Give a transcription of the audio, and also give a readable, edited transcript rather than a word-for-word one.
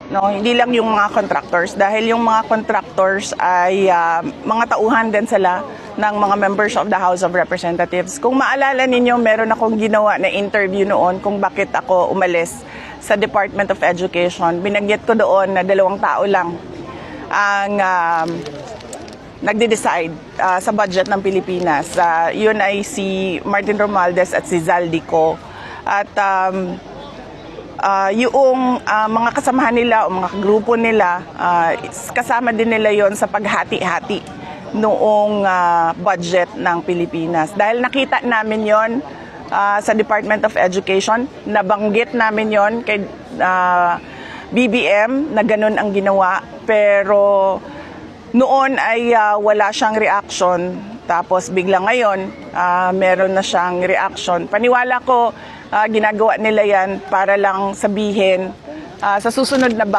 no, hindi lang yung mga contractors, dahil yung mga contractors ay mga tauhan din sila ng mga members of the House of Representatives. Kung maalala ninyo, meron akong ginawa na interview noon kung bakit ako umalis sa Department of Education. Binagyat ko doon na 2 tao lang ang nagde-decide sa budget ng Pilipinas. Yun ay si Martin Romualdez at si Zaldico. At yung mga kasamahan nila o mga grupo nila, kasama din nila yon sa paghati-hati noong budget ng Pilipinas. Dahil nakita namin yon sa Department of Education, nabanggit namin yon kay BBM na ganun ang ginawa, pero noon ay wala siyang reaction. Tapos bigla ngayon, meron na siyang reaction. Paniwala ko, ginagawa nila yan para lang sabihin sa susunod na